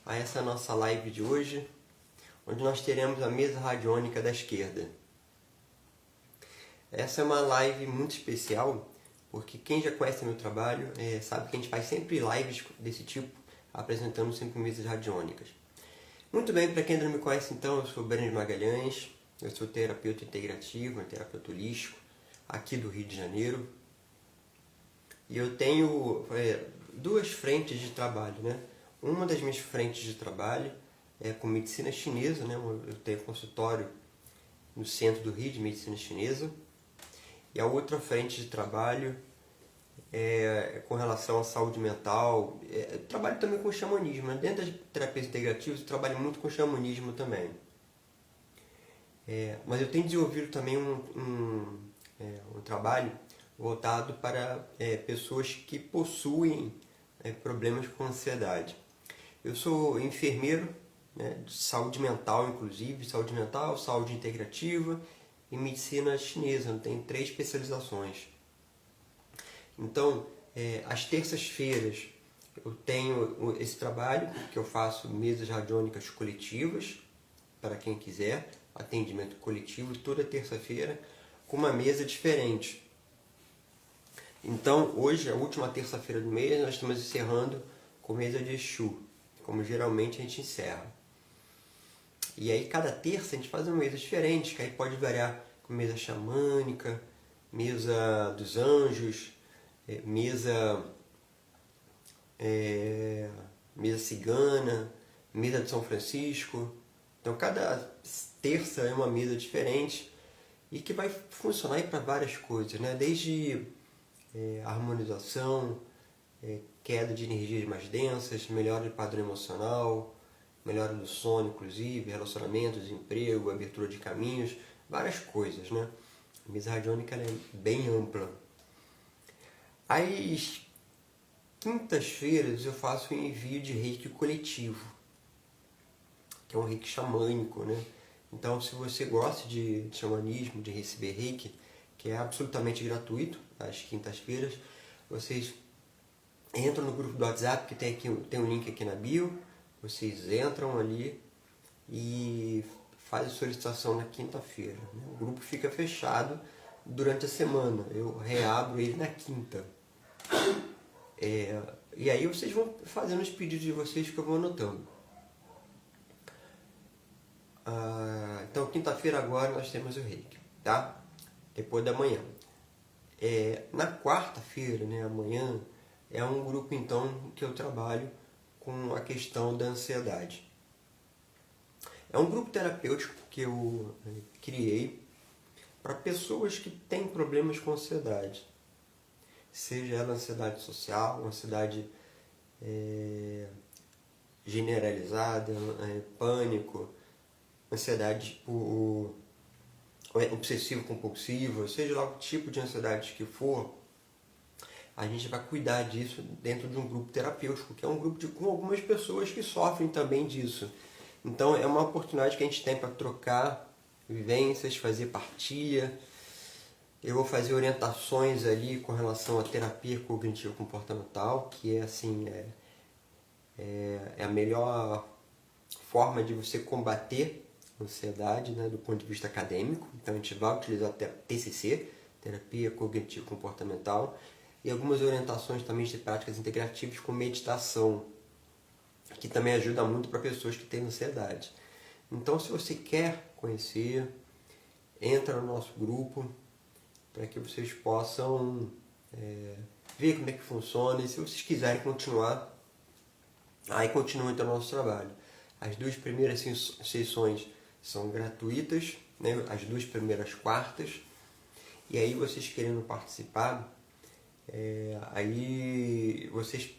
a essa nossa live de hoje, onde nós teremos a mesa radiônica da esquerda. Essa é uma live muito especial, porque quem já conhece meu trabalho sabe que a gente faz sempre lives desse tipo, apresentando sempre mesas radiônicas. Muito bem, para quem ainda não me conhece então, eu sou Breno Magalhães, eu sou terapeuta integrativo, terapeuta holístico, aqui do Rio de Janeiro. E eu tenho duas frentes de trabalho, né? Uma das minhas frentes de trabalho é com medicina chinesa, né? Eu tenho consultório no centro do Rio de medicina chinesa. E a outra frente de trabalho é com relação à saúde mental. Eu trabalho também com xamanismo, né? Dentro das terapias integrativas eu trabalho muito com xamanismo também. Mas eu tenho desenvolvido também um trabalho voltado para pessoas que possuem problemas com ansiedade. Eu sou enfermeiro, né, de saúde mental, inclusive, saúde mental, saúde integrativa e medicina chinesa. Eu tenho 3 especializações. Então, às terças-feiras eu tenho esse trabalho que eu faço mesas radiônicas coletivas, para quem quiser, atendimento coletivo, toda terça-feira, com uma mesa diferente. Então, hoje, a última terça-feira do mês, nós estamos encerrando com mesa de Exu, como geralmente a gente encerra. E aí, cada terça, a gente faz uma mesa diferente, que aí pode variar com mesa xamânica, mesa dos anjos, mesa cigana, mesa de São Francisco. Então, cada terça é uma mesa diferente e que vai funcionar para várias coisas, né? Desde harmonização, queda de energias mais densas, melhora do padrão emocional, melhora do sono, inclusive, relacionamentos, emprego, abertura de caminhos, várias coisas, né? A mesa radiônica é bem ampla. Às quintas-feiras eu faço um envio de reiki coletivo, que é um reiki xamânico, né? Então, se você gosta de xamanismo, de receber reiki, que é absolutamente gratuito, às quintas-feiras, vocês entram no grupo do WhatsApp, que tem um link aqui na bio, vocês entram ali e fazem a solicitação na quinta-feira, né? O grupo fica fechado durante a semana, eu reabro ele na quinta. E aí vocês vão fazendo os pedidos de vocês que eu vou anotando. Então, quinta-feira agora nós temos o reiki, tá? Depois da manhã. Na quarta-feira, né, amanhã, é um grupo então que eu trabalho com a questão da ansiedade. É um grupo terapêutico que eu criei para pessoas que têm problemas com ansiedade. Seja ela ansiedade social, ansiedade generalizada, pânico, ansiedade obsessivo-compulsiva, seja lá o tipo de ansiedade que for, a gente vai cuidar disso dentro de um grupo terapêutico, que é um grupo com algumas pessoas que sofrem também disso. Então é uma oportunidade que a gente tem para trocar vivências, fazer partilha. Eu vou fazer orientações ali com relação à terapia cognitivo-comportamental, que é a melhor forma de você combater a ansiedade, né, do ponto de vista acadêmico. Então a gente vai utilizar TCC, terapia cognitivo-comportamental, e algumas orientações também de práticas integrativas com meditação, que também ajuda muito para pessoas que têm ansiedade. Então, se você quer conhecer, entra no nosso grupo para que vocês possam ver como é que funciona, e se vocês quiserem continuar, aí continua então o nosso trabalho. As 2 primeiras sessões são gratuitas, né? As 2 primeiras quartas, e aí vocês querendo participar, aí vocês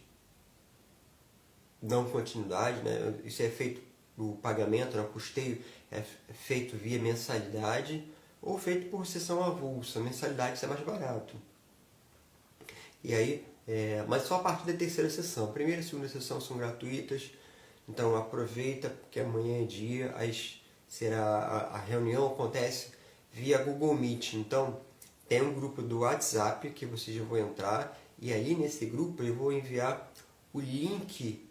dão continuidade, né? Isso é feito, o pagamento, né? O custeio é feito via mensalidade ou feito por sessão avulsa. Mensalidade é mais barato. E aí, mas só a partir da terceira sessão. A primeira e a segunda sessão são gratuitas, então aproveita, porque amanhã é dia, a reunião acontece via Google Meet. Então, tem um grupo do WhatsApp que vocês já vão entrar, e aí nesse grupo eu vou enviar o link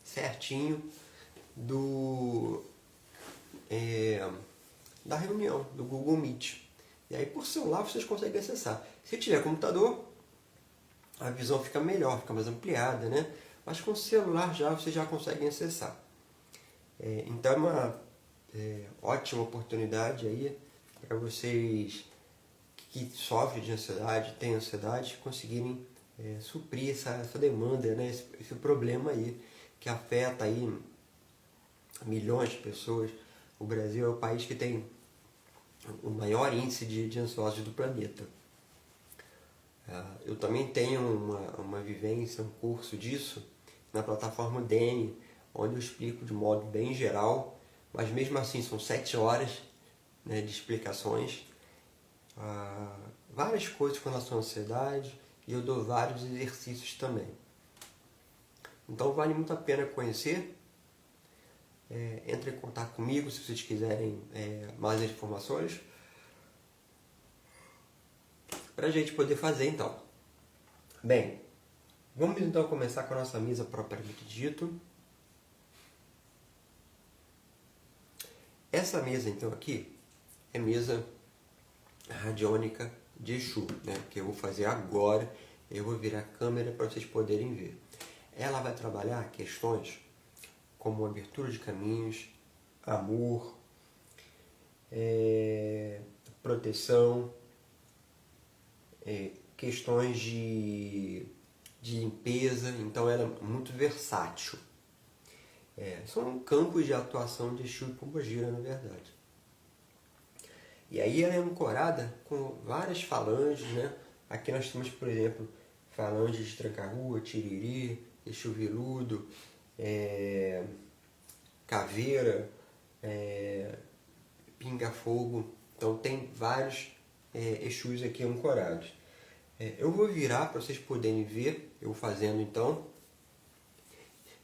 certinho da reunião, do Google Meet. E aí por celular vocês conseguem acessar. Se tiver computador, a visão fica melhor, fica mais ampliada, né? Mas com o celular vocês já conseguem acessar. Então é uma ótima oportunidade aí para vocês que sofrem de ansiedade, têm ansiedade, conseguirem suprir essa demanda, né? Esse problema aí que afeta aí milhões de pessoas. O Brasil é o país que tem o maior índice de ansiosos do planeta. Eu também tenho uma vivência, um curso disso na plataforma Udemy, onde eu explico de modo bem geral, mas mesmo assim são 7 horas, né, de explicações, várias coisas com relação à ansiedade, e eu dou vários exercícios também. Então vale muito a pena conhecer. Entre em contato comigo se vocês quiserem mais informações, para a gente poder fazer então. Bem, vamos então começar com a nossa mesa propriamente dito. Essa mesa então aqui é mesa radiônica de Exu, né? Que eu vou fazer agora. Eu vou virar a câmera para vocês poderem ver. Ela vai trabalhar questões como abertura de caminhos, amor, proteção, questões de limpeza. Então ela é muito versátil. São campos de atuação de Exu e Pombogira, na verdade. E aí ela é ancorada com várias falanges, né? Aqui nós temos, por exemplo, falanges de Tranca-Rua, Tiriri, Exu Veludo, Caveira, Pinga-Fogo. Então tem vários Exus aqui ancorados. Eu vou virar para vocês poderem ver eu fazendo então.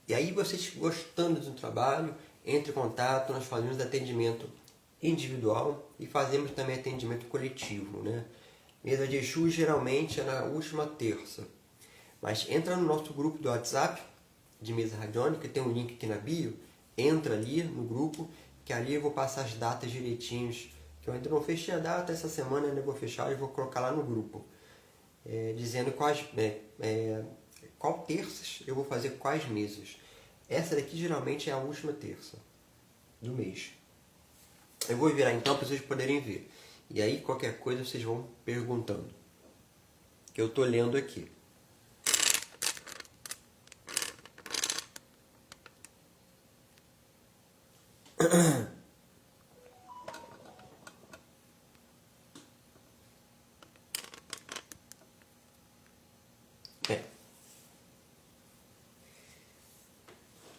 E aí vocês gostando do trabalho, entre em contato, nós fazemos atendimento individual e fazemos também atendimento coletivo, né? Mesa de Exu geralmente é na última terça. Mas entra no nosso grupo do WhatsApp de mesa radiônica, tem um link aqui na bio, entra ali no grupo, que ali eu vou passar as datas direitinhos, que eu ainda não fechei a data, essa semana ainda vou fechar e vou colocar lá no grupo, dizendo qual terças eu vou fazer quais mesas. Essa daqui geralmente é a última terça do mês. Eu vou virar então para vocês poderem ver. E aí qualquer coisa vocês vão perguntando, que eu estou lendo aqui.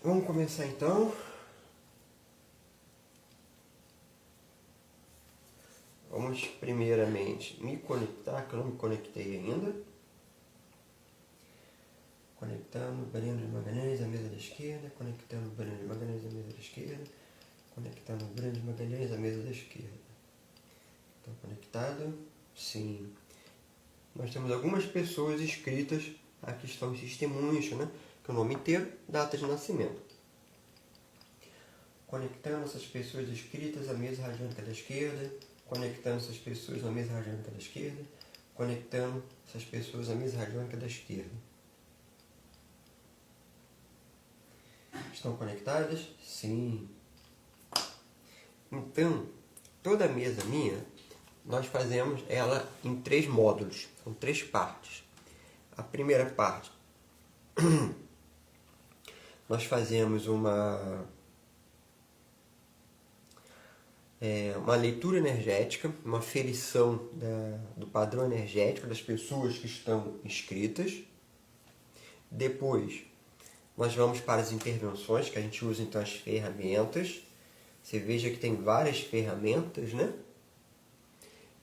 Vamos começar então. Vamos primeiramente me conectar, que eu não me conectei ainda. Conectando Breno de Magalhães à mesa da esquerda, conectando Breno de Magalhães à mesa da esquerda, conectando Breno de Magalhães à mesa da esquerda. Estão conectado? Sim. Nós temos algumas pessoas inscritas, aqui estão os testemunhos, né? Que é o nome inteiro, data de nascimento. Conectando essas pessoas inscritas à mesa radiônica da esquerda, conectando essas pessoas à mesa radiônica da esquerda, conectando essas pessoas à mesa radiônica da esquerda. Estão conectadas? Sim. Então, toda mesa minha, nós fazemos ela em 3 módulos, são 3 partes. A primeira parte, nós fazemos uma leitura energética, uma aferição do padrão energético das pessoas que estão inscritas. Depois, nós vamos para as intervenções, que a gente usa então as ferramentas. Você veja que tem várias ferramentas, né?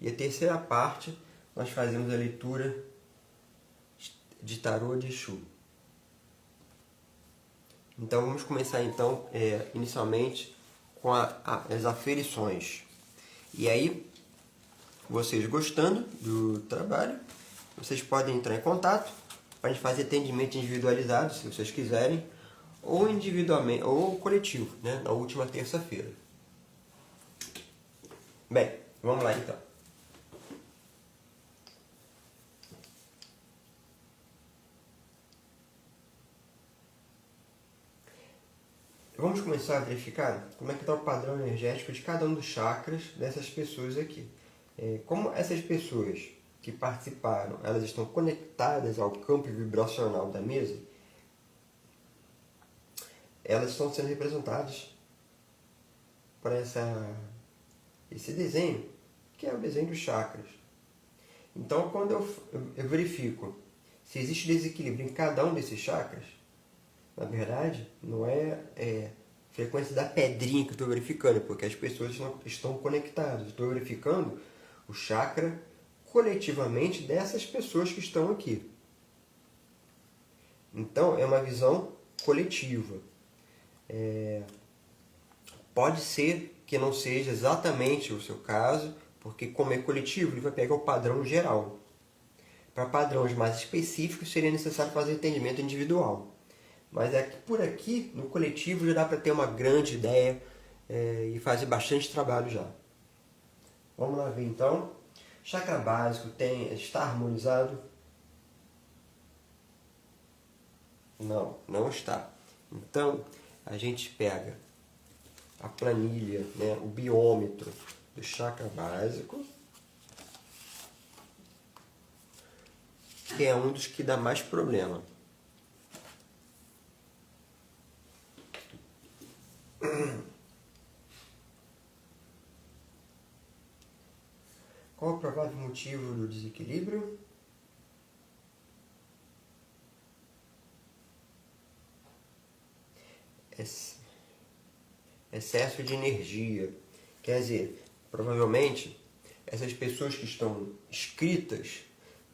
E a terceira parte, nós fazemos a leitura de tarô de Exu. Então vamos começar então, inicialmente, com as aferições. E aí, vocês gostando do trabalho, vocês podem entrar em contato para a gente fazer atendimento individualizado, se vocês quiserem, ou individualmente, ou coletivo, né? Na última terça-feira. Bem, vamos lá então. Vamos começar a verificar como é que está o padrão energético de cada um dos chakras dessas pessoas aqui. Como essas pessoas que participaram, elas estão conectadas ao campo vibracional da mesa, elas estão sendo representadas por esse desenho, que é o desenho dos chakras. Então, quando eu verifico se existe desequilíbrio em cada um desses chakras, na verdade, não é frequência da pedrinha que eu estou verificando, porque as pessoas estão conectadas. Estou verificando o chakra coletivamente dessas pessoas que estão aqui. Então, é uma visão coletiva. Pode ser que não seja exatamente o seu caso, porque como é coletivo, ele vai pegar o padrão geral. Para padrões mais específicos, seria necessário fazer entendimento individual. Mas por aqui, no coletivo, já dá para ter uma grande ideia e fazer bastante trabalho já. Vamos lá ver então. Chakra básico está harmonizado? Não, não está. Então, a gente pega a planilha, né, o biômetro do chakra básico, que é um dos que dá mais problema. Qual o provável motivo do desequilíbrio? Excesso de energia. Quer dizer, provavelmente, essas pessoas que estão inscritas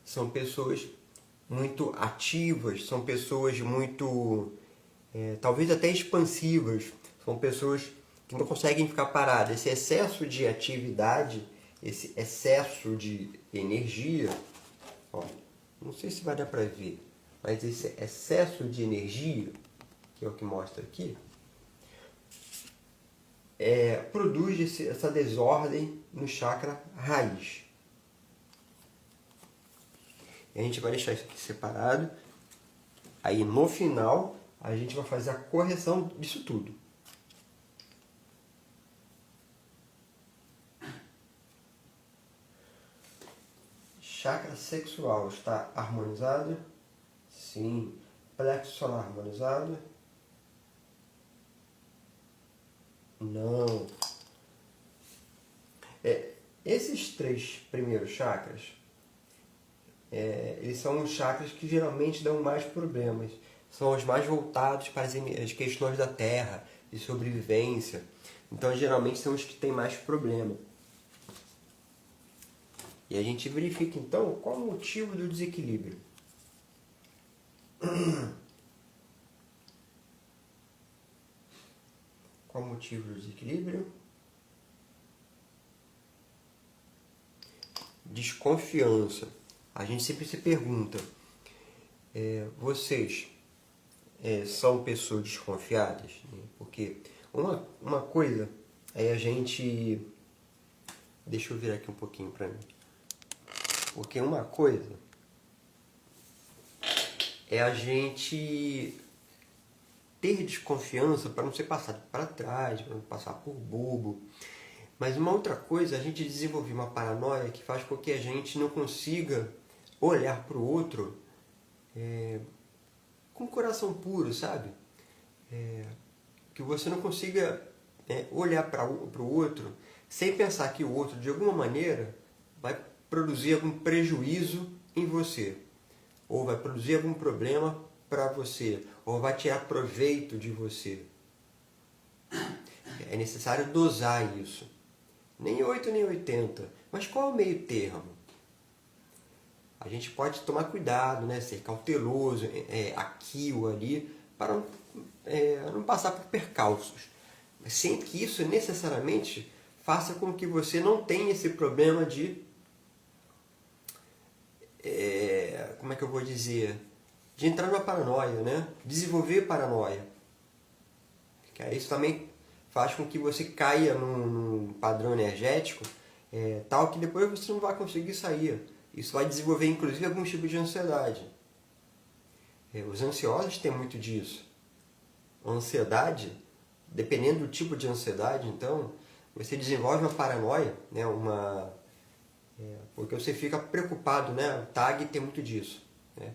são pessoas muito ativas, são pessoas muito, talvez até expansivas, são pessoas que não conseguem ficar paradas. Esse excesso de atividade, esse excesso de energia, ó, não sei se vai dar para ver, mas esse excesso de energia, que é o que mostra aqui, produz essa desordem no chakra raiz. E a gente vai deixar isso aqui separado. Aí no final a gente vai fazer a correção disso tudo. Chakra sexual está harmonizado? Sim. Plexo solar harmonizado? Não. Esses 3 primeiros chakras, eles são os chakras que geralmente dão mais problemas. São os mais voltados para as questões da Terra, de sobrevivência. Então, geralmente, são os que têm mais problema. E a gente verifica, então, qual o motivo do desequilíbrio. Qual o motivo do desequilíbrio? Desconfiança. A gente sempre se pergunta, vocês são pessoas desconfiadas? Porque uma coisa é a gente... Deixa eu virar aqui um pouquinho para mim. Porque uma coisa é a gente ter desconfiança para não ser passado para trás, para não passar por bobo. Mas uma outra coisa é a gente desenvolver uma paranoia que faz com que a gente não consiga olhar para o outro com o coração puro, sabe? Que você não consiga olhar para o outro sem pensar que o outro, de alguma maneira, vai produzir algum prejuízo em você, ou vai produzir algum problema para você, ou vai tirar proveito de você. É necessário dosar isso. Nem 8 nem 80. Mas qual é o meio termo? A gente pode tomar cuidado, né? Ser cauteloso aqui ou ali, para não passar por percalços. Mas sem que isso necessariamente faça com que você não tenha esse problema de... como é que eu vou dizer? De entrar numa paranoia, né? Desenvolver paranoia. Que aí isso também faz com que você caia num padrão energético tal que depois você não vai conseguir sair. Isso vai desenvolver inclusive algum tipo de ansiedade. Os ansiosos têm muito disso. A ansiedade, dependendo do tipo de ansiedade, então, você desenvolve uma paranoia, né? Porque você fica preocupado, né? O TAG tem muito disso. Né?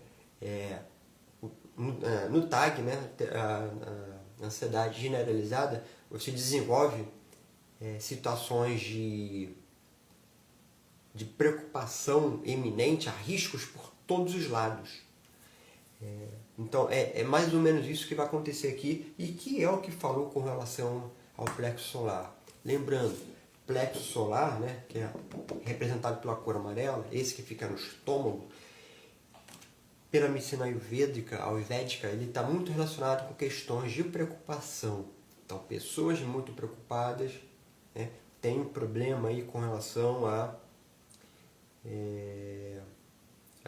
No TAG, né? A ansiedade generalizada, você desenvolve situações de preocupação eminente, a riscos por todos os lados. Então é mais ou menos isso que vai acontecer aqui e que é o que falou com relação ao plexo solar. Lembrando, plexo solar, né, que é representado pela cor amarela, esse que fica no estômago, pela medicina ayurvédica, ele está muito relacionado com questões de preocupação. Então, pessoas muito preocupadas, né, têm um problema aí com relação a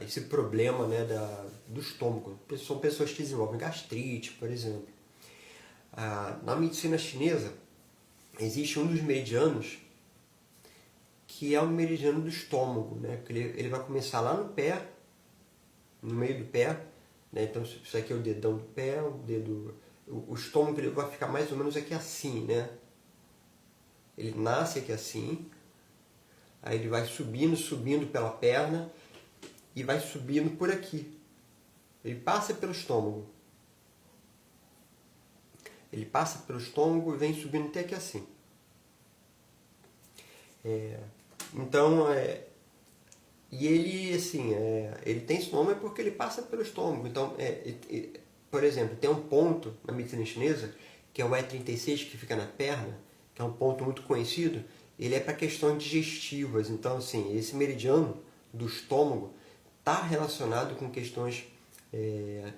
esse problema, né, do estômago. São pessoas que desenvolvem gastrite, por exemplo. Na medicina chinesa, existe um dos meridianos que é o meridiano do estômago, né? Ele vai começar lá no pé, no meio do pé, né? Então isso aqui é o dedão do pé, o estômago ele vai ficar mais ou menos aqui assim, né? Ele nasce aqui assim, aí ele vai subindo pela perna e vai subindo por aqui. Ele passa pelo estômago. Ele passa pelo estômago e vem subindo até aqui assim. Então, e ele, assim, ele tem esse nome porque ele passa pelo estômago. Então, por exemplo, tem um ponto na medicina chinesa, que é o E36, que fica na perna, que é um ponto muito conhecido. Ele é para questões digestivas. Então, assim, esse meridiano do estômago está relacionado com questões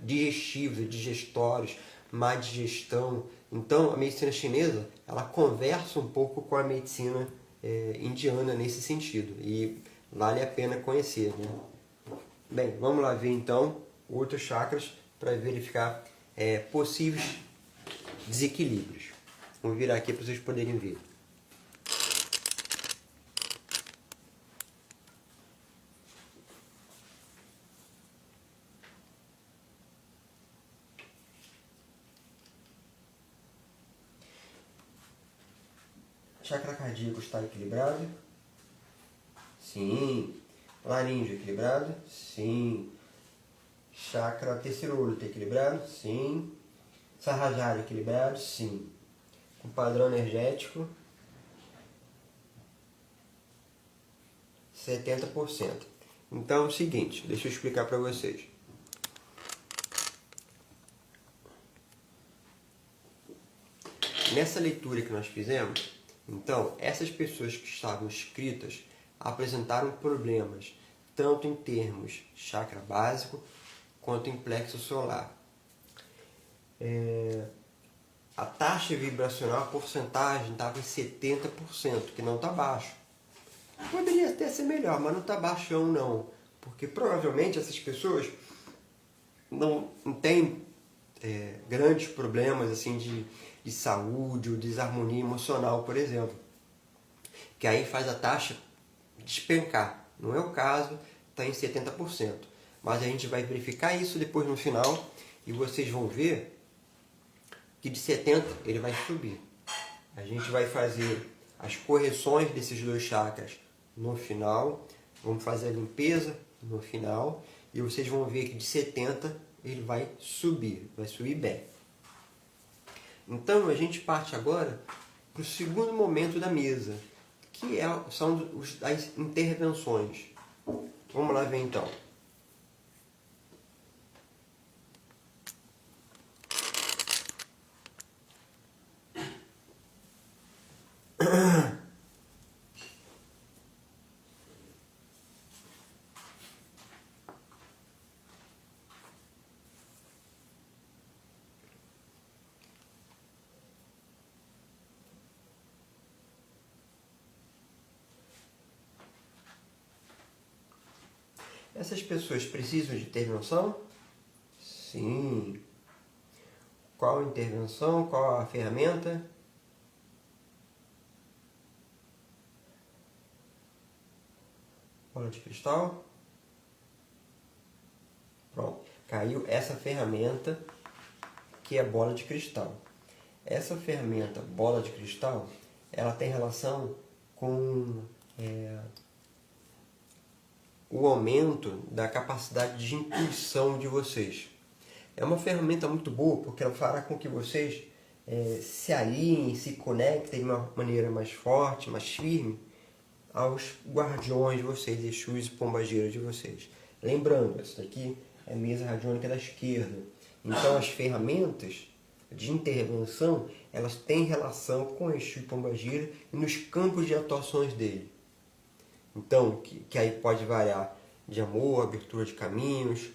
digestivas, digestórias, má digestão. Então, a medicina chinesa, ela conversa um pouco com a medicina indiana nesse sentido. E vale a pena conhecer, né? Bem, vamos lá ver então outros chakras para verificar possíveis desequilíbrios. Vou virar aqui para vocês poderem ver. Chakra cardíaco está equilibrado? Sim. Laríngeo equilibrado? Sim. Chakra terceiro olho está equilibrado? Sim. Sahasrara equilibrado? Sim. Com padrão energético 70%. Então é o seguinte, deixa eu explicar para vocês. Nessa leitura que nós fizemos, então, essas pessoas que estavam inscritas apresentaram problemas tanto em termos chakra básico quanto em plexo solar. A taxa vibracional, a porcentagem estava em 70%, que não está baixo. Poderia até ser melhor, mas não está baixão não, porque provavelmente essas pessoas não têm grandes problemas assim de saúde ou desarmonia emocional, por exemplo, que aí faz a taxa despencar. Não é o caso, está em 70%. Mas a gente vai verificar isso depois no final e vocês vão ver que de 70% ele vai subir. A gente vai fazer as correções desses dois chakras no final, vamos fazer a limpeza no final e vocês vão ver que de 70% ele vai subir bem. Então a gente parte agora para o segundo momento da mesa, que são as intervenções. Vamos lá ver então. Essas pessoas precisam de intervenção? Sim. Qual a intervenção? Qual a ferramenta? Bola de cristal. Pronto. Caiu essa ferramenta que é bola de cristal. Essa ferramenta bola de cristal, ela tem relação com o aumento da capacidade de intuição de vocês. É uma ferramenta muito boa porque ela fará com que vocês se alinhem, se conectem de uma maneira mais forte, mais firme aos guardiões de vocês, Exus e Pombageiras de vocês. Lembrando, essa daqui é a mesa radiônica da esquerda. Então as ferramentas de intervenção, elas têm relação com Exu e Pombagira e nos campos de atuações dele. Então, que aí pode variar de amor, abertura de caminhos.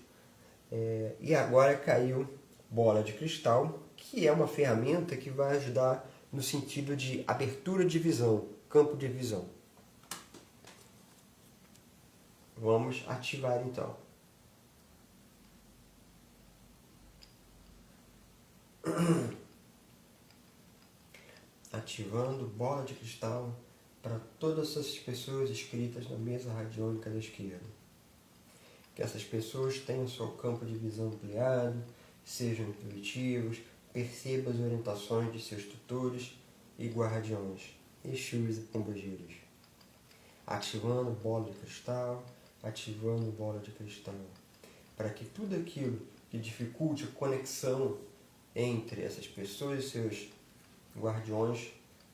E agora caiu bola de cristal, que é uma ferramenta que vai ajudar no sentido de abertura de visão, campo de visão. Vamos ativar então. Ativando bola de cristal para todas essas pessoas inscritas na mesa radiônica da esquerda. Que essas pessoas tenham seu campo de visão ampliado, sejam intuitivos, percebam as orientações de seus tutores e guardiões, Exus e Pombagiras. Ativando bola de cristal, ativando bola de cristal, para que tudo aquilo que dificulte a conexão entre essas pessoas e seus guardiões,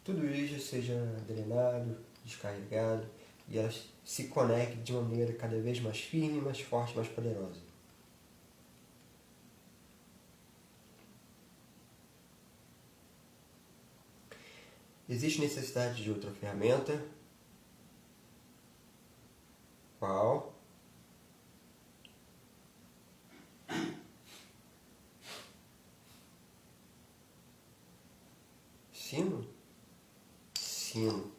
tudo isso seja drenado, descarregado e elas se conectem de uma maneira cada vez mais firme, mais forte, mais poderosa. Existe necessidade de outra ferramenta? Qual? Sino? Sino.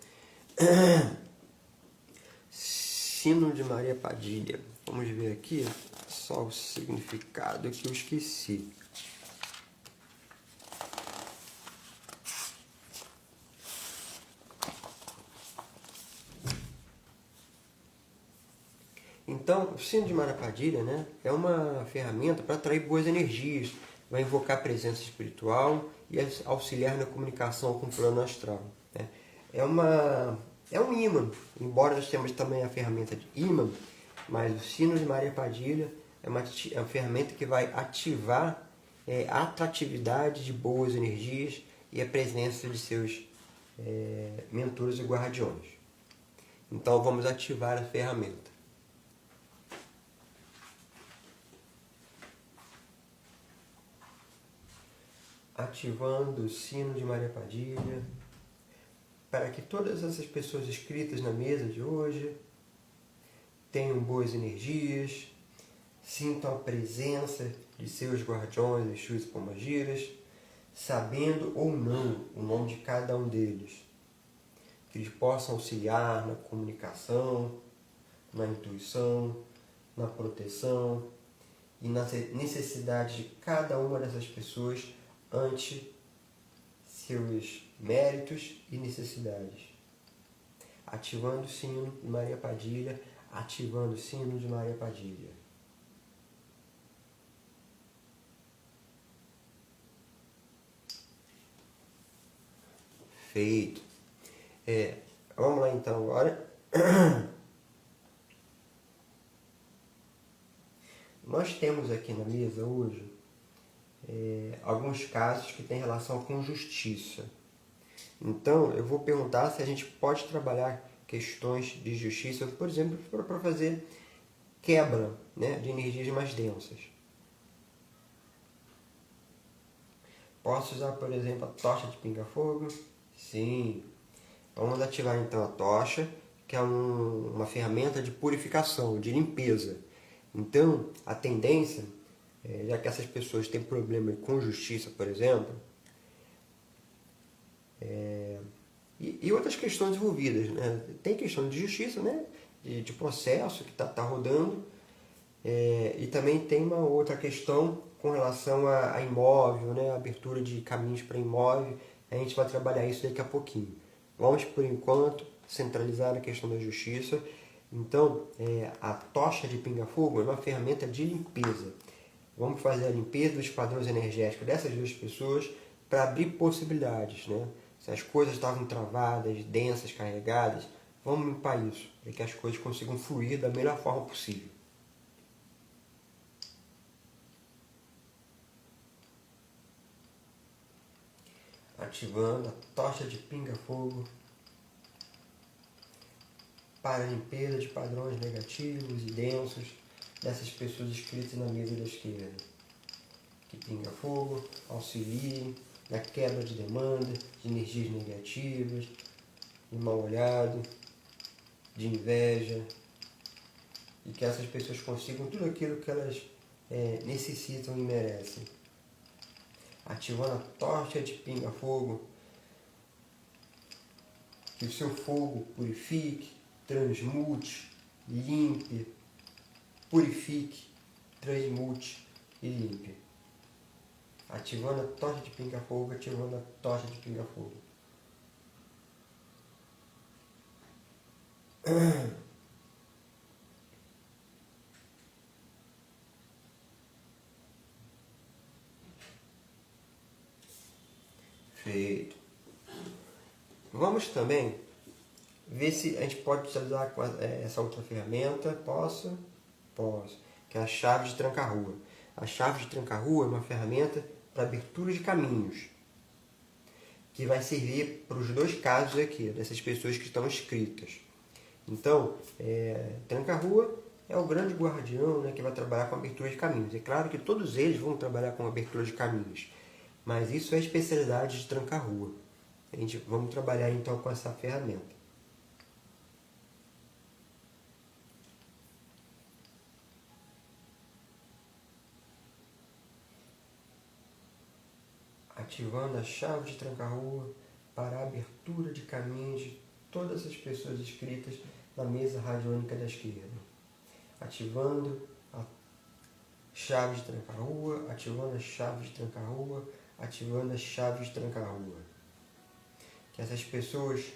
Sino de Maria Padilha. Vamos ver aqui só o significado que eu esqueci. Então, o sino de Maria Padilha, né, é uma ferramenta para atrair boas energias, vai invocar a presença espiritual e auxiliar na comunicação com o plano astral. Né? É um ímã, embora nós temos também a ferramenta de ímã, mas o sino de Maria Padilha é uma ferramenta que vai ativar a atratividade de boas energias e a presença de seus mentores e guardiões. Então vamos ativar a ferramenta. Ativando o sino de Maria Padilha, para que todas essas pessoas inscritas na mesa de hoje tenham boas energias, sintam a presença de seus guardiões, Exus e Pombagiras, sabendo ou não o nome de cada um deles, que eles possam auxiliar na comunicação, na intuição, na proteção e na necessidade de cada uma dessas pessoas ante seus méritos e necessidades. Ativando o sino de Maria Padilha, ativando o sino de Maria Padilha. Feito. Vamos lá então agora. Nós temos aqui na mesa hoje alguns casos que têm relação com justiça. Então, eu vou perguntar se a gente pode trabalhar questões de justiça, por exemplo, para fazer quebra, né, de energias mais densas. Posso usar, por exemplo, a tocha de pinga-fogo? Sim. Vamos ativar então a tocha, que é uma ferramenta de purificação, de limpeza. Então, a tendência, já que essas pessoas têm problema com justiça, por exemplo, e outras questões envolvidas, né? Tem questão de justiça, né? de processo que está rodando, e também tem uma outra questão com relação a imóvel, né? Abertura de caminhos para imóvel. A gente vai trabalhar isso daqui a pouquinho. Vamos, por enquanto, centralizar a questão da justiça. Então, a tocha de pinga-fogo é uma ferramenta de limpeza. Vamos fazer a limpeza dos padrões energéticos dessas duas pessoas para abrir possibilidades, né? Se as coisas estavam travadas, densas, carregadas, vamos limpar isso, para que as coisas consigam fluir da melhor forma possível. Ativando a tocha de pinga-fogo para a limpeza de padrões negativos e densos dessas pessoas escritas na mesa da esquerda. Que pinga-fogo auxilie na quebra de demanda, de energias negativas, de mal-olhado, de inveja, e que essas pessoas consigam tudo aquilo que elas necessitam e merecem. Ativando a tocha de pinga-fogo, que o seu fogo purifique, transmute, limpe, purifique, transmute e limpe. Ativando a tocha de pinga-fogo, ativando a tocha de pinga-fogo. Feito. Vamos também ver se a gente pode utilizar essa outra ferramenta. Posso. Que é a chave de tranca-rua. A chave de tranca-rua é uma ferramenta para abertura de caminhos, que vai servir para os dois casos aqui, dessas pessoas que estão inscritas. Então, tranca-rua é o grande guardião, né, que vai trabalhar com abertura de caminhos. É claro que todos eles vão trabalhar com abertura de caminhos, mas isso é a especialidade de tranca-rua. Vamos trabalhar então com essa ferramenta. Ativando a chave de tranca-rua para a abertura de caminhos de todas as pessoas inscritas na mesa radiônica da esquerda. Ativando a chave de tranca-rua, ativando a chave de tranca-rua, ativando a chave de tranca-rua. Que essas pessoas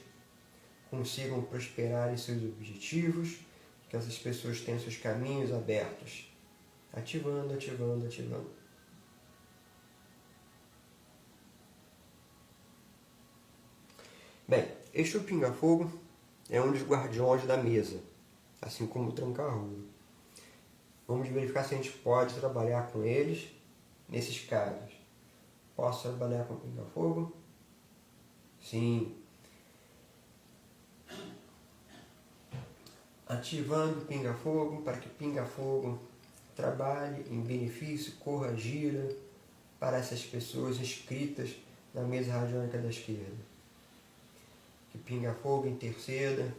consigam prosperar em seus objetivos, que essas pessoas tenham seus caminhos abertos. Ativando, ativando, ativando. Bem, este pinga-fogo é um dos guardiões da mesa, assim como o tranca-rua. Vamos verificar se a gente pode trabalhar com eles nesses casos. Posso trabalhar com o pinga-fogo? Sim. Ativando o pinga-fogo para que pinga-fogo trabalhe em benefício, corra, gira para essas pessoas inscritas na mesa radiônica da esquerda. Que pinga-fogo interceda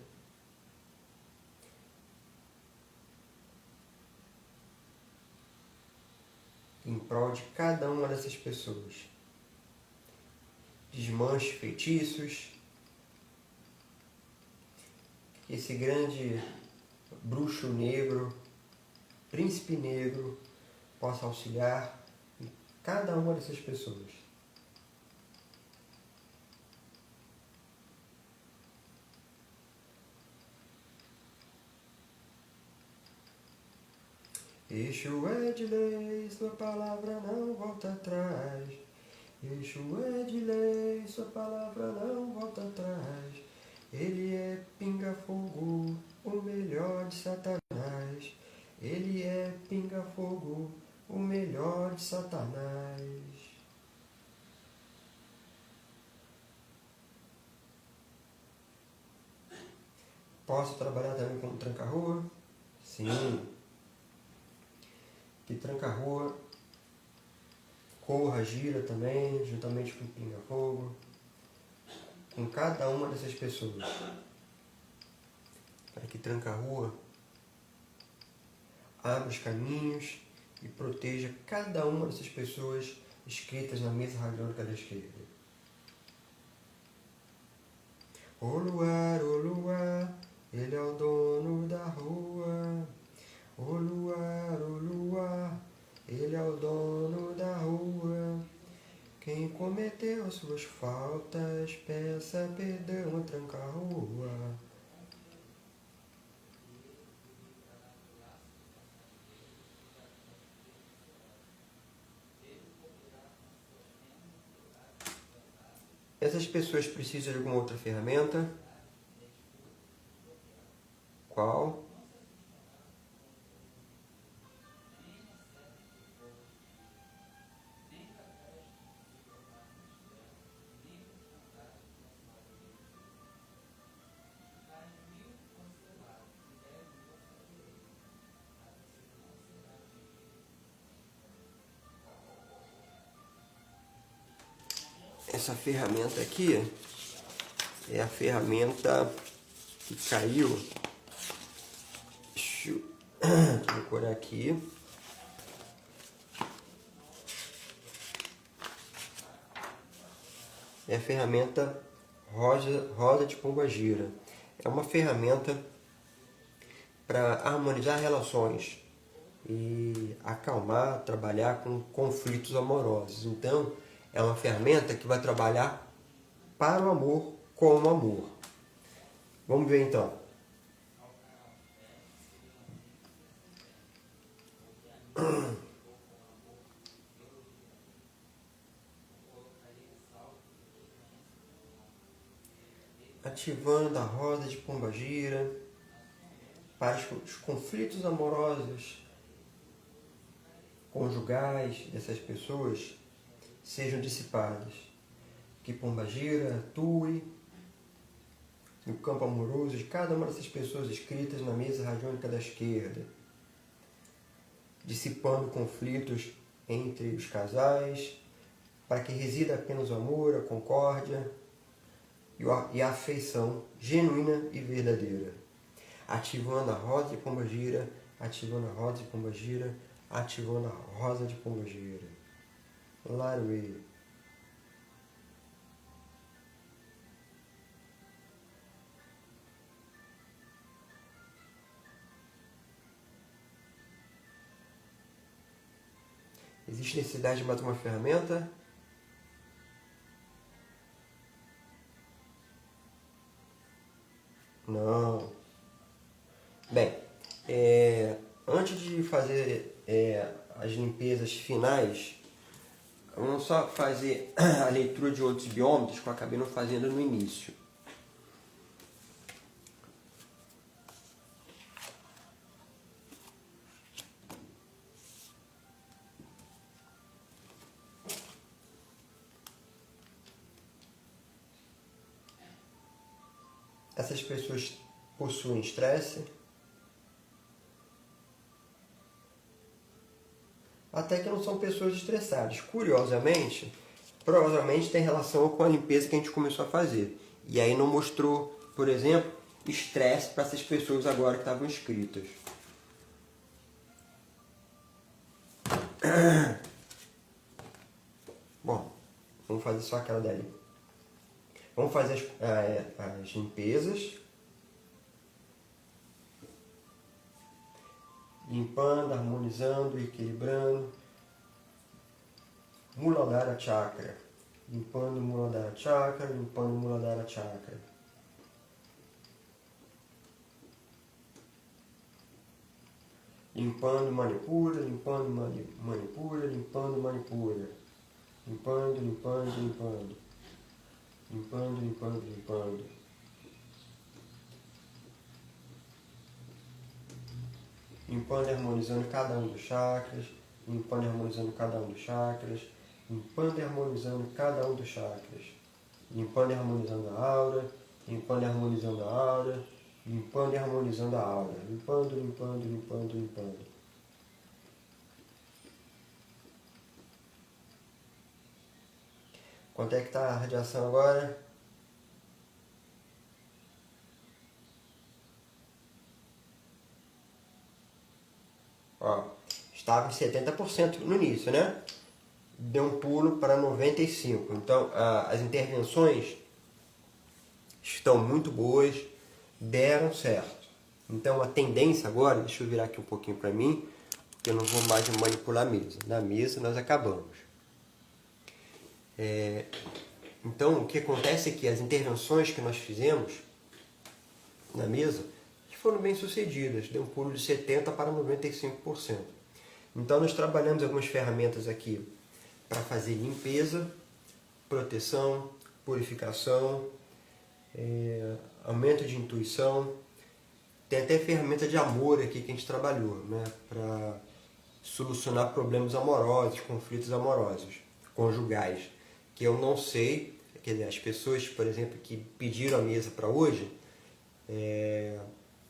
em prol de cada uma dessas pessoas. Desmanche feitiços. Que esse grande bruxo negro, príncipe negro, possa auxiliar em cada uma dessas pessoas. Exu é de lei, sua palavra não volta atrás. Exu é de lei, sua palavra não volta atrás. Ele é pinga-fogo, o melhor de Satanás. Ele é pinga-fogo, o melhor de Satanás. Posso trabalhar também com tranca-rua? Sim. Que tranca-rua corra, gira também, juntamente com o pinga-fogo, com cada uma dessas pessoas. Para que tranca-rua abra os caminhos e proteja cada uma dessas pessoas inscritas na mesa radiônica da esquerda. O luar, ele é o dono da rua. O luar, ele é o dono as suas faltas, peça perdão, tranca a rua. Essas pessoas precisam de alguma outra ferramenta? Qual? Essa ferramenta aqui é a ferramenta que caiu. Deixa eu procurar aqui. É a ferramenta rosa de pombagira. É uma ferramenta para harmonizar relações e acalmar, trabalhar com conflitos amorosos. Então, é uma ferramenta que vai trabalhar para o amor, com o amor. Vamos ver então. Ativando a roda de pombagira para os conflitos amorosos conjugais dessas pessoas sejam dissipados. Que pombagira atue no campo amoroso de cada uma dessas pessoas escritas na mesa radiônica da esquerda, dissipando conflitos entre os casais, para que resida apenas o amor, a concórdia e a afeição genuína e verdadeira. Ativando a rosa de pombagira, ativando a rosa de pombagira, ativando a rosa de pombagira. Laruê. Existe necessidade de mais uma ferramenta? Não. Bem, antes de fazer as limpezas finais, vamos só fazer a leitura de outros biômetros que eu acabei não fazendo no início. Essas pessoas possuem estresse, até que não são pessoas estressadas. Curiosamente, provavelmente tem relação com a limpeza que a gente começou a fazer. E aí não mostrou, por exemplo, estresse para essas pessoas agora que estavam inscritas. Bom, vamos fazer só aquela dali. Vamos fazer as limpezas. Limpando, harmonizando, equilibrando. Muladhara Chakra. Limpando Muladhara Chakra, limpando Muladhara Chakra. Limpando Manipura, limpando Manipura, limpando Manipura. Limpando, limpando, limpando. Limpando, limpando, limpando. Limpando e harmonizando cada um dos chakras. Limpando e harmonizando cada um dos chakras. Limpando e harmonizando cada um dos chakras. Limpando e harmonizando a aura. Limpando e harmonizando a aura. Limpando e harmonizando a aura. Limpando, limpando, limpando, limpando. Quanto é que está a radiação agora? Ó, estava em 70% no início, né? Deu um pulo para 95%. Então, as intervenções estão muito boas, deram certo. Então, a tendência agora, deixa eu virar aqui um pouquinho para mim, porque eu não vou mais manipular a mesa. Na mesa nós acabamos. Então, o que acontece é que as intervenções que nós fizemos na mesa foram bem sucedidas, deu um pulo de 70% para 95%. Então, nós trabalhamos algumas ferramentas aqui para fazer limpeza, proteção, purificação, aumento de intuição. Tem até ferramenta de amor aqui que a gente trabalhou, né, para solucionar problemas amorosos, conflitos amorosos, conjugais, que eu não sei, quer dizer, as pessoas, por exemplo, que pediram a mesa para hoje,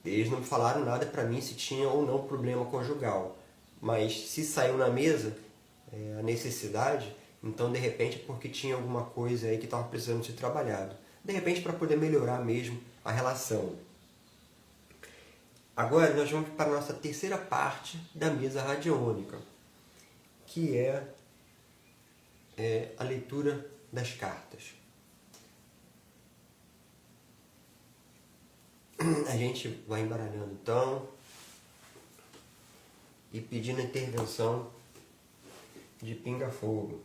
eles não falaram nada para mim se tinha ou não problema conjugal, mas se saiu na mesa a necessidade, então de repente é porque tinha alguma coisa aí que estava precisando ser trabalhado, de repente para poder melhorar mesmo a relação. Agora nós vamos para a nossa terceira parte da mesa radiônica, que é a leitura das cartas. A gente vai embaralhando então e pedindo a intervenção de pinga-fogo.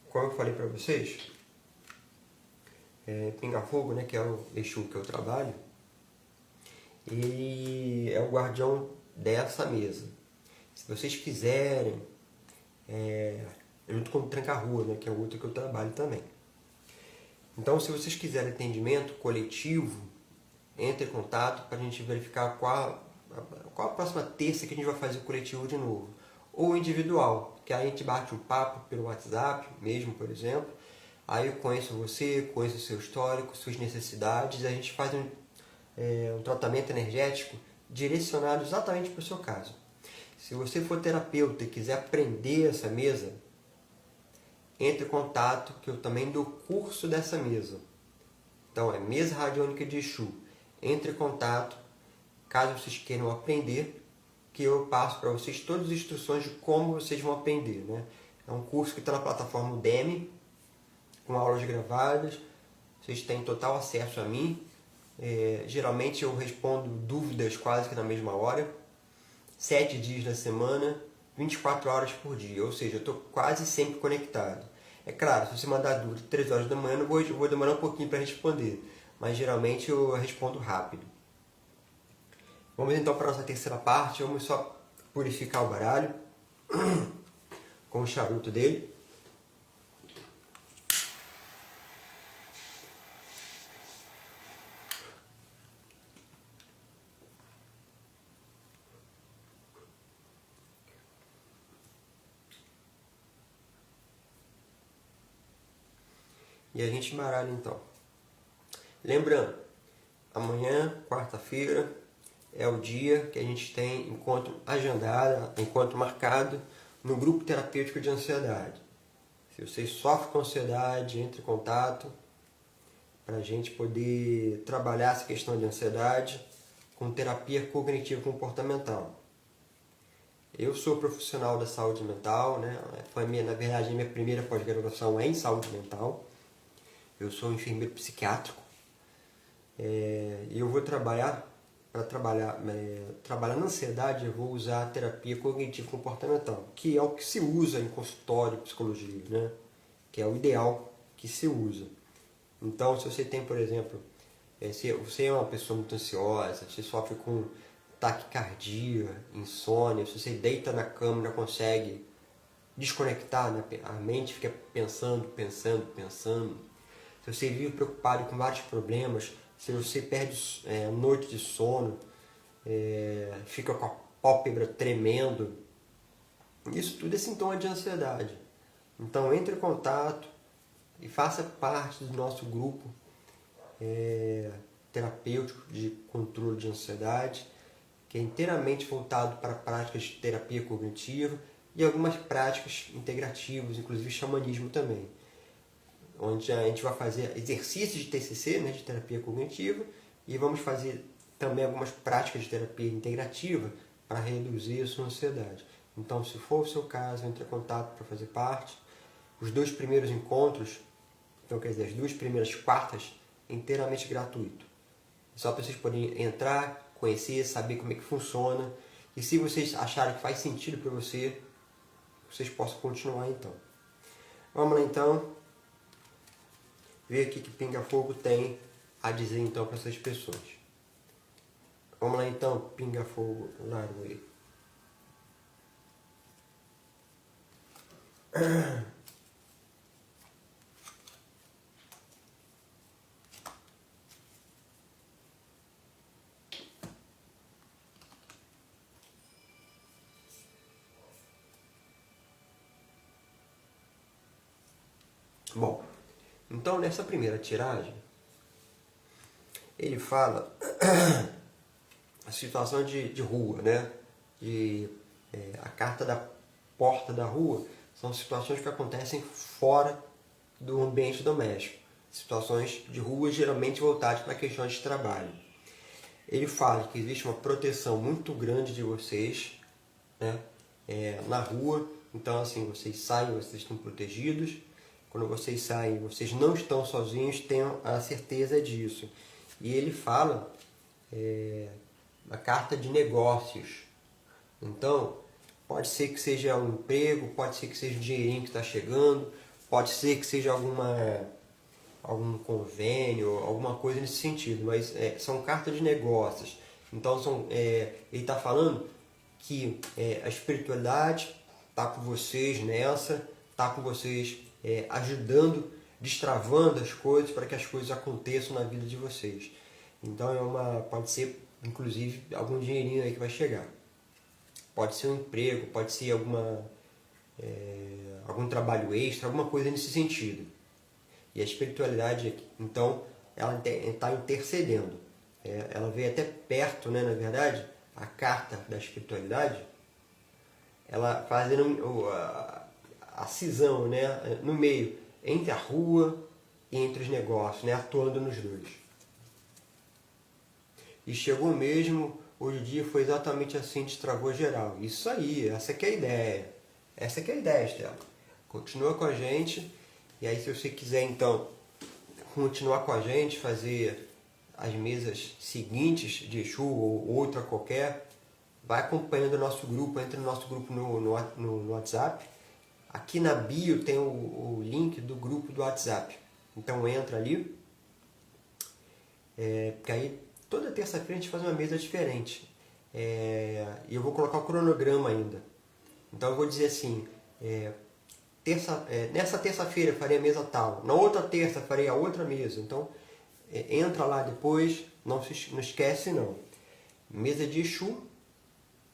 Como eu falei para vocês, pinga-fogo, né, que é o Exu que eu trabalho, ele é o guardião dessa mesa. Se vocês quiserem, junto com o Tranca-Rua, né, que é o outro que eu trabalho também. Então, se vocês quiserem atendimento coletivo, entre em contato para a gente verificar qual a próxima terça que a gente vai fazer o coletivo de novo. Ou individual, que aí a gente bate um papo pelo WhatsApp mesmo, por exemplo. Aí eu conheço você, conheço o seu histórico, suas necessidades, a gente faz um tratamento energético direcionado exatamente para o seu caso. Se você for terapeuta e quiser aprender essa mesa, entre em contato, que eu também dou curso dessa mesa. Então é Mesa Radiônica de Exu. Entre em contato, caso vocês queiram aprender, que eu passo para vocês todas as instruções de como vocês vão aprender, né? É um curso que está na plataforma Udemy, com aulas gravadas, vocês têm total acesso a mim. Geralmente eu respondo dúvidas quase que na mesma hora, 7 dias na semana, 24 horas por dia, ou seja, eu estou quase sempre conectado. É claro, se você mandar dúvida 3 horas da manhã, eu vou demorar um pouquinho para responder, mas geralmente eu respondo rápido. Vamos então para a nossa terceira parte, vamos só purificar o baralho com o charuto dele. E a gente embaralha então. Lembrando, amanhã, quarta-feira, é o dia que a gente tem encontro agendado, encontro marcado no grupo terapêutico de ansiedade. Se você sofre com ansiedade, entre em contato para a gente poder trabalhar essa questão de ansiedade com terapia cognitivo comportamental. Eu sou profissional da saúde mental, né? Na verdade, a minha primeira pós-graduação é em saúde mental. Eu sou enfermeiro psiquiátrico e eu vou trabalhar na ansiedade. Eu vou usar a terapia cognitivo-comportamental, que é o que se usa em consultório de psicologia, né? Que é o ideal que se usa. Então, se você tem, por exemplo, se você é uma pessoa muito ansiosa, você sofre com taquicardia, insônia, se você deita na cama e não consegue desconectar, né? A mente fica pensando. Se você vive preocupado com vários problemas, se você perde noite de sono, fica com a pálpebra tremendo, isso tudo é sintoma de ansiedade. Então entre em contato e faça parte do nosso grupo terapêutico de controle de ansiedade, que é inteiramente voltado para práticas de terapia cognitiva e algumas práticas integrativas, inclusive xamanismo também, onde a gente vai fazer exercícios de TCC, né, de terapia cognitiva, e vamos fazer também algumas práticas de terapia integrativa para reduzir a sua ansiedade. Então, se for o seu caso, entre em contato para fazer parte. Os 2 primeiros encontros, então quer dizer, as 2 primeiras quartas, inteiramente gratuito. Só para vocês poderem entrar, conhecer, saber como é que funciona. E se vocês acharem que faz sentido para você, vocês possam continuar então. Vamos lá então, ver o que Pinga Fogo tem a dizer então para essas pessoas. Vamos lá então, Pinga Fogo, largo aí. Bom, então nessa primeira tiragem, ele fala a situação de rua, né? A carta da porta da rua são situações que acontecem fora do ambiente doméstico. Situações de rua geralmente voltadas para questões de trabalho. Ele fala que existe uma proteção muito grande de vocês, né? Na rua. Então assim, vocês saem, vocês estão protegidos. Quando vocês saem, vocês não estão sozinhos, tenham a certeza disso. E ele fala a carta de negócios. Então, pode ser que seja um emprego, pode ser que seja um dinheirinho que está chegando, pode ser que seja algum convênio, alguma coisa nesse sentido, mas são cartas de negócios. Então, ele está falando que a espiritualidade está com vocês nessa, está com vocês ajudando, destravando as coisas para que as coisas aconteçam na vida de vocês. Então pode ser inclusive algum dinheirinho aí que vai chegar. Pode ser um emprego, pode ser algum trabalho extra, alguma coisa nesse sentido. E a espiritualidade, então, ela está intercedendo. Ela veio até perto, né, na verdade, a carta da espiritualidade, ela fazendo a cisão, né, no meio, entre a rua e entre os negócios, né, atuando nos dois. E chegou mesmo, hoje em dia foi exatamente assim, destravou geral. Isso aí, essa que é a ideia. Essa que é a ideia, Estela. Continua com a gente, e aí se você quiser então continuar com a gente, fazer as mesas seguintes de Exu ou outra qualquer, vai acompanhando o nosso grupo, entra no nosso grupo no WhatsApp. Aqui na bio tem o link do grupo do WhatsApp. Então entra ali, porque aí toda terça-feira a gente faz uma mesa diferente. E eu vou colocar o cronograma ainda. Então eu vou dizer assim, nessa terça-feira eu farei a mesa tal, na outra terça farei a outra mesa. Então entra lá depois, não esquece não. Mesa de Exu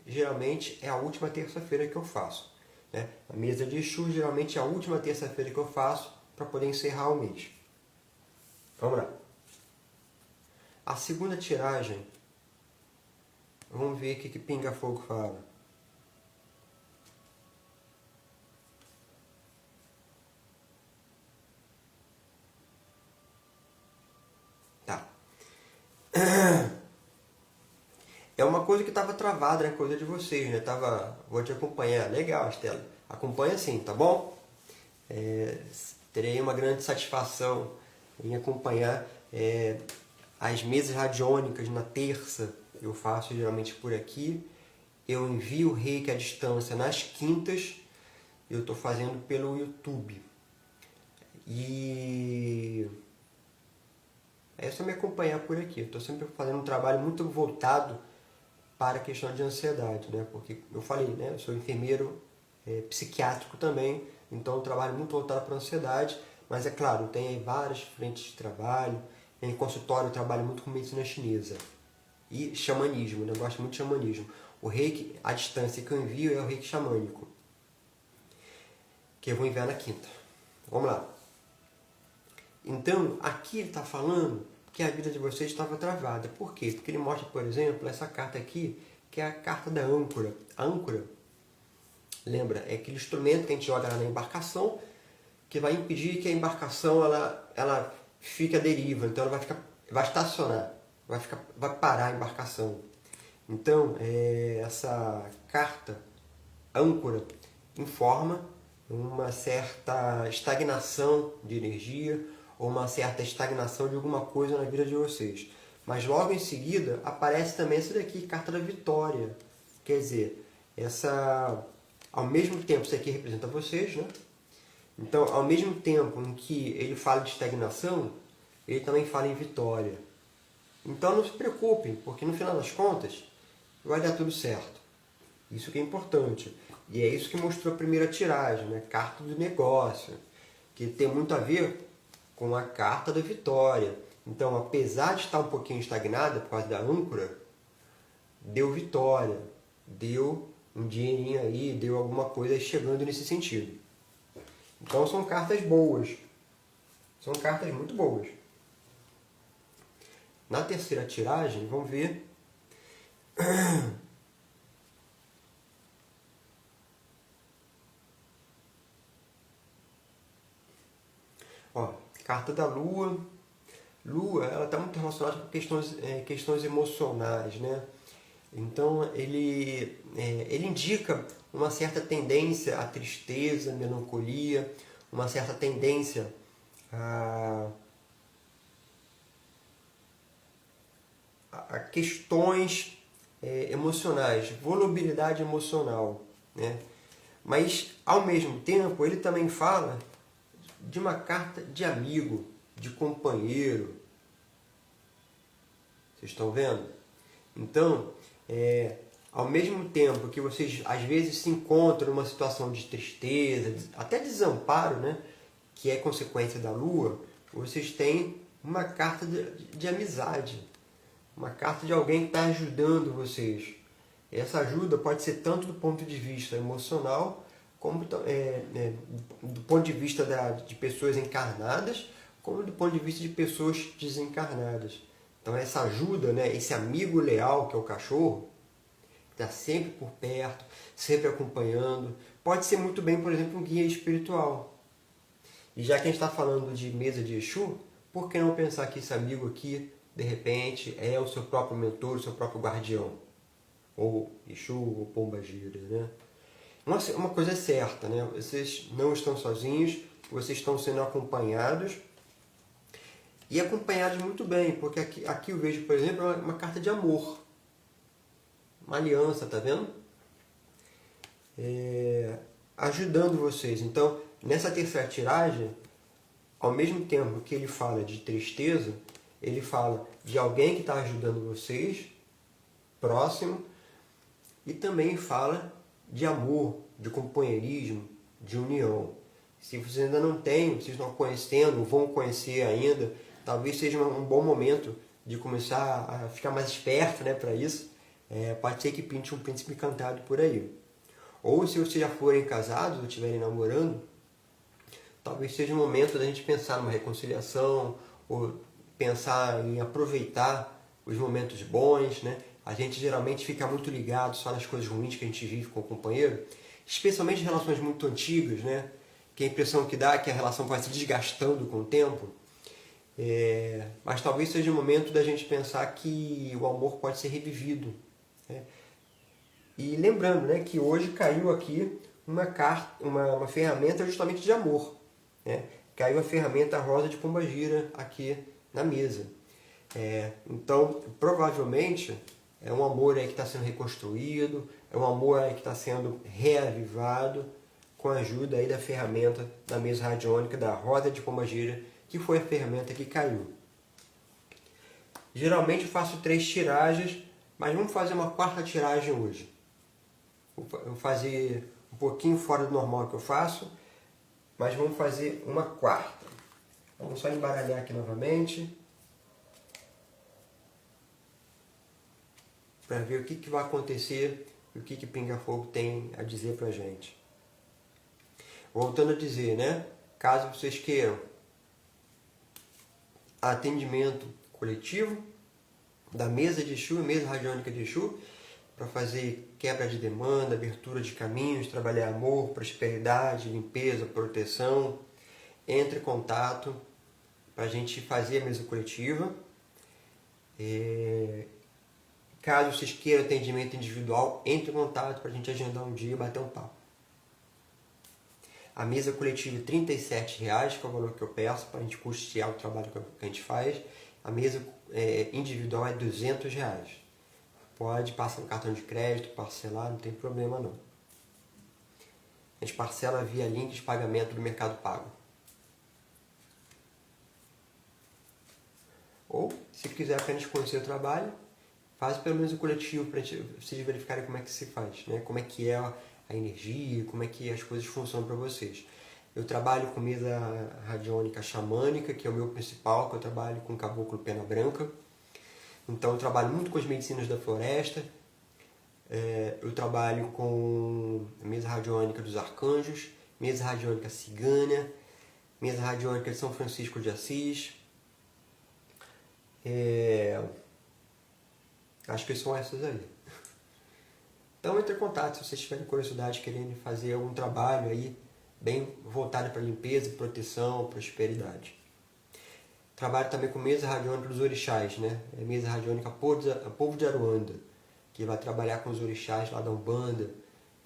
geralmente é a última terça-feira que eu faço. Né? A mesa de Exu geralmente é a última terça-feira que eu faço para poder encerrar o mês. Vamos lá. A segunda tiragem, vamos ver o que Pinga Fogo fala. Tá. É uma coisa que estava travada, né? Coisa de vocês, né? Vou te acompanhar. Legal, Estela. Acompanha sim, tá bom? Terei uma grande satisfação em acompanhar as mesas radiônicas na terça. Eu faço geralmente por aqui. Eu envio o reiki à distância nas quintas. Eu estou fazendo pelo YouTube. E é só me acompanhar por aqui. Eu estou sempre fazendo um trabalho muito voltado para a questão de ansiedade, né? Porque eu falei, né? Eu sou enfermeiro psiquiátrico também, então eu trabalho muito voltado para a ansiedade, mas é claro, tem aí várias frentes de trabalho. Em consultório eu trabalho muito com medicina chinesa e xamanismo, né? Eu gosto muito de xamanismo. O reiki à distância que eu envio é o reiki xamânico, que eu vou enviar na quinta. Vamos lá. Então, aqui ele está falando que a vida de vocês estava travada. Por quê? Porque ele mostra, por exemplo, essa carta aqui, que é a carta da âncora. A âncora, lembra, é aquele instrumento que a gente joga lá na embarcação, que vai impedir que a embarcação ela fique à deriva. Então, ela vai estacionar, vai parar a embarcação. Então, essa carta âncora informa uma certa estagnação de energia, ou uma certa estagnação de alguma coisa na vida de vocês. Mas logo em seguida aparece também essa daqui, carta da vitória. Quer dizer, ao mesmo tempo, isso aqui representa vocês, né? Então, ao mesmo tempo em que ele fala de estagnação, ele também fala em vitória. Então não se preocupem, porque no final das contas vai dar tudo certo. Isso que é importante. E é isso que mostrou a primeira tiragem, né? Carta do negócio, que tem muito a ver com a carta da vitória. Então, apesar de estar um pouquinho estagnada por causa da âncora, deu vitória, deu um dinheirinho aí, deu alguma coisa chegando nesse sentido. Então são cartas boas, são cartas muito boas. Na terceira tiragem, vamos ver. Ó, carta da Lua. Lua, ela está muito relacionada com questões emocionais, né? Então ele indica uma certa tendência à tristeza, melancolia, uma certa tendência a questões emocionais, volubilidade emocional, né? Mas ao mesmo tempo ele também fala de uma carta de amigo, de companheiro. Vocês estão vendo? Então, ao mesmo tempo que vocês às vezes se encontram numa situação de tristeza, até desamparo, né, que é consequência da Lua, vocês têm uma carta de amizade, uma carta de alguém que está ajudando vocês. Essa ajuda pode ser tanto do ponto de vista emocional, como do ponto de vista de pessoas encarnadas, como do ponto de vista de pessoas desencarnadas. Então essa ajuda, né, esse amigo leal que é o cachorro, que está sempre por perto, sempre acompanhando, pode ser muito bem, por exemplo, um guia espiritual. E já que a gente está falando de mesa de Exu, por que não pensar que esse amigo aqui, de repente, é o seu próprio mentor, o seu próprio guardião? Ou Exu, ou Pombagira, né? Uma coisa é certa, né? Vocês não estão sozinhos, vocês estão sendo acompanhados, e acompanhados muito bem, porque aqui eu vejo, por exemplo, uma carta de amor. Uma aliança, tá vendo? Ajudando vocês. Então, nessa terceira tiragem, ao mesmo tempo que ele fala de tristeza, ele fala de alguém que está ajudando vocês, próximo, e também fala de amor, de companheirismo, de união. Se vocês ainda não têm, vocês estão conhecendo, vão conhecer ainda, talvez seja um bom momento de começar a ficar mais esperto, né, para isso. Pode ser que pinte um príncipe encantado por aí. Ou se vocês já forem casados ou estiverem namorando, talvez seja o momento da gente pensar numa reconciliação, ou pensar em aproveitar os momentos bons, né? A gente geralmente fica muito ligado só nas coisas ruins que a gente vive com o companheiro, especialmente em relações muito antigas, né? Que a impressão que dá é que a relação vai se desgastando com o tempo. Mas talvez seja o momento da gente pensar que o amor pode ser revivido, né? E lembrando, né, que hoje caiu aqui uma ferramenta justamente de amor, né? Caiu a ferramenta Rosa de Pombagira aqui na mesa. Então, provavelmente, é um amor aí que está sendo reconstruído, é um amor aí que está sendo reavivado com a ajuda aí da ferramenta da mesa radiônica da Rosa de Pombagira, que foi a ferramenta que caiu. Geralmente eu faço 3 tiragens, mas vamos fazer uma 4ª tiragem hoje. Vou fazer um pouquinho fora do normal que eu faço, mas vamos fazer uma 4ª. Vamos só embaralhar aqui novamente, para ver o que vai acontecer e o que Pinga Fogo tem a dizer para a gente. Voltando a dizer, né? Caso vocês queiram atendimento coletivo da mesa de Exu, mesa radiônica de Exu, para fazer quebra de demanda, abertura de caminhos, trabalhar amor, prosperidade, limpeza, proteção, entre em contato para a gente fazer a mesa coletiva. Caso vocês queiram atendimento individual, entre em contato para a gente agendar um dia e bater um papo. A mesa coletiva é R$ 37,00, que é o valor que eu peço para a gente custear o trabalho que a gente faz. A mesa individual é R$ 200. Pode passar no cartão de crédito, parcelar, não tem problema não. A gente parcela via link de pagamento do Mercado Pago. Ou, se quiser apenas conhecer o trabalho, faz pelo menos o coletivo para vocês verificarem como é que se faz, né? Como é que é a energia, como é que as coisas funcionam para vocês. Eu trabalho com mesa radiônica xamânica, que é o meu principal, que eu trabalho com caboclo pena branca. Então eu trabalho muito com as medicinas da floresta. Eu trabalho com mesa radiônica dos arcanjos, mesa radiônica cigana, mesa radiônica de São Francisco de Assis. Acho que são essas aí. Então entre em contato se vocês tiverem curiosidade, querendo fazer algum trabalho aí bem voltado para limpeza, proteção, prosperidade. Trabalho também com mesa radiônica dos orixás, né? Mesa radiônica Povo de Aruanda, que vai trabalhar com os orixás lá da Umbanda,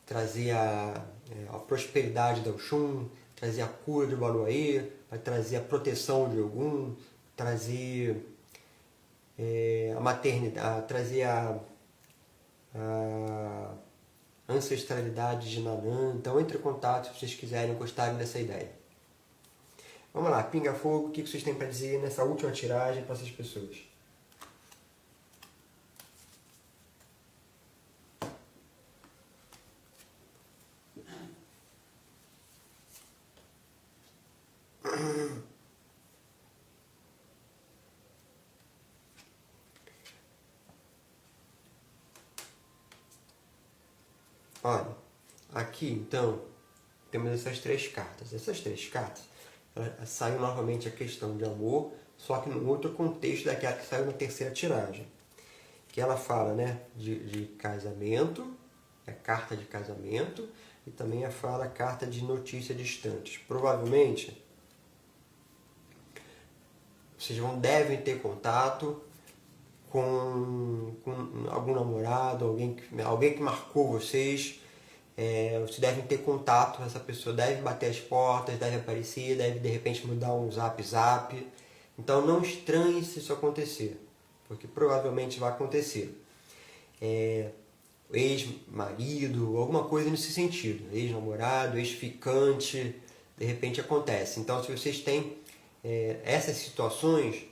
trazer a prosperidade da Oxum, trazer a cura de Baluaê, vai trazer a proteção de Ogum, trazer a maternidade, trazer a ancestralidade de Nanã. Então entre em contato se vocês quiserem, gostarem dessa ideia. Vamos lá, pinga fogo, o que vocês têm para dizer nessa última tiragem para essas pessoas? Olha, aqui então temos essas três cartas. Essas três cartas saiu novamente a questão de amor, só que num outro contexto daquela que saiu na terceira tiragem. Que ela fala, né, de casamento, é carta de casamento, e também fala carta de notícias distantes. Provavelmente vocês devem ter contato com algum namorado, alguém que marcou vocês. Vocês devem ter contato, essa pessoa deve bater as portas, deve aparecer, deve de repente mudar um zap. Então não estranhe se isso acontecer, porque provavelmente vai acontecer. Ex-marido, alguma coisa nesse sentido, ex-namorado, ex-ficante, de repente acontece. Então se vocês têm essas situações,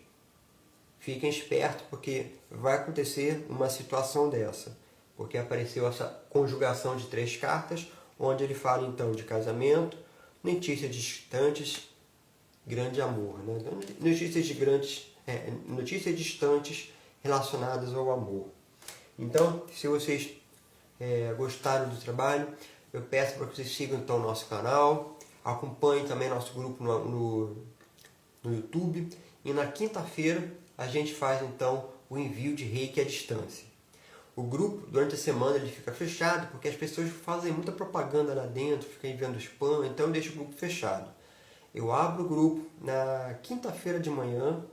fiquem espertos, porque vai acontecer uma situação dessa. Porque apareceu essa conjugação de três cartas, onde ele fala então de casamento, notícias distantes, grande amor. Né? Notícias distantes relacionadas ao amor. Então, se vocês gostaram do trabalho, eu peço para que vocês sigam então o nosso canal, acompanhem também nosso grupo no YouTube, e na quinta-feira a gente faz então o envio de reiki à distância. O grupo, durante a semana, ele fica fechado, porque as pessoas fazem muita propaganda lá dentro, ficam enviando spam, então eu deixo o grupo fechado. Eu abro o grupo na quinta-feira de manhã,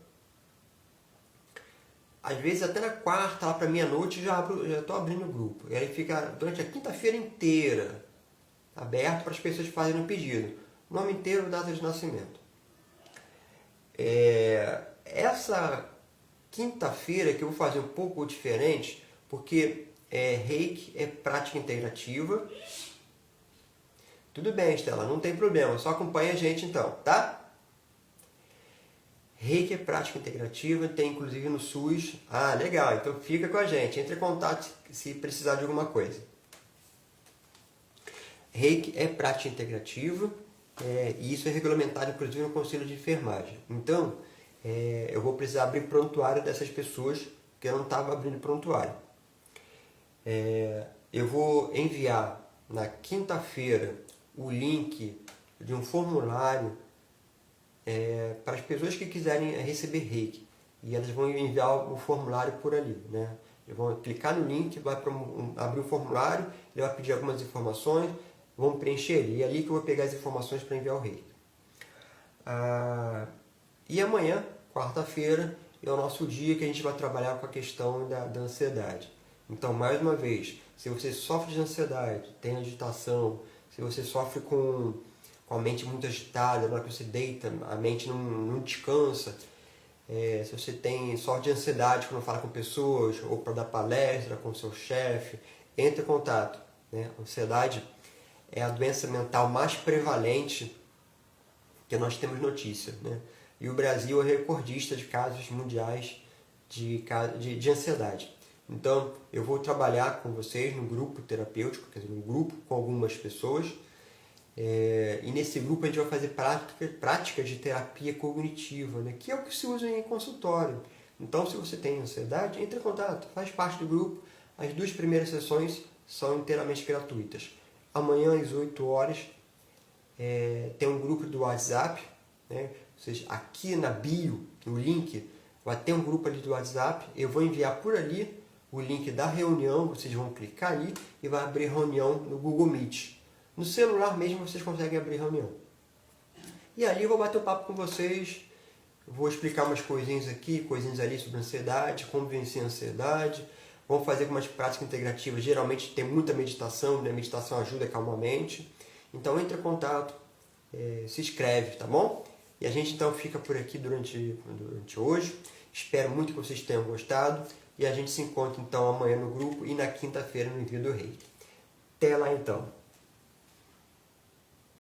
às vezes até na quarta, lá para meia-noite, já estou abrindo o grupo. E aí fica durante a quinta-feira inteira aberto para as pessoas fazerem o pedido. Nome inteiro, data de nascimento. Essa quinta-feira que eu vou fazer um pouco diferente, porque reiki é prática integrativa. Tudo bem, Estela, não tem problema, só acompanha a gente então, tá? Reiki é prática integrativa, tem inclusive no SUS. Ah, legal, então fica com a gente, entre em contato se precisar de alguma coisa. Reiki é prática integrativa, e isso é regulamentado inclusive no Conselho de Enfermagem. Então, eu vou precisar abrir prontuário dessas pessoas, porque eu não estava abrindo prontuário. Eu vou enviar na quinta-feira o link de um formulário para as pessoas que quiserem receber reiki. E elas vão enviar o formulário por ali. Né? Eles vão clicar no link, vai abrir o formulário, ele vai pedir algumas informações, vão preencher ele. E é ali que eu vou pegar as informações para enviar o reiki. E amanhã, quarta-feira, é o nosso dia que a gente vai trabalhar com a questão da ansiedade. Então, mais uma vez, se você sofre de ansiedade, tem agitação, se você sofre com a mente muito agitada, na hora que você deita, a mente não descansa, se você sofre de ansiedade quando fala com pessoas, ou para dar palestra com o seu chefe, entre em contato. Né? A ansiedade é a doença mental mais prevalente que nós temos notícia, né? E o Brasil é recordista de casos mundiais de ansiedade. Então, eu vou trabalhar com vocês no grupo terapêutico, quer dizer, no grupo com algumas pessoas, e nesse grupo a gente vai fazer práticas de terapia cognitiva, né? Que é o que se usa em consultório. Então, se você tem ansiedade, entre em contato, faz parte do grupo. As 2 primeiras sessões são inteiramente gratuitas. Amanhã, às 8 horas, tem um grupo do WhatsApp, né? Ou seja, aqui na bio, no link, vai ter um grupo ali do WhatsApp. Eu vou enviar por ali o link da reunião, vocês vão clicar ali e vai abrir reunião no Google Meet. No celular mesmo vocês conseguem abrir reunião. E ali eu vou bater um papo com vocês, vou explicar umas coisinhas aqui, coisinhas ali sobre ansiedade, como vencer a ansiedade. Vamos fazer algumas práticas integrativas, geralmente tem muita meditação, né? A meditação ajuda a acalmar a mente. Então entre em contato, se inscreve, tá bom? E a gente então fica por aqui durante hoje. Espero muito que vocês tenham gostado. E a gente se encontra então amanhã no grupo e na quinta-feira no Envio do Rei. Até lá então!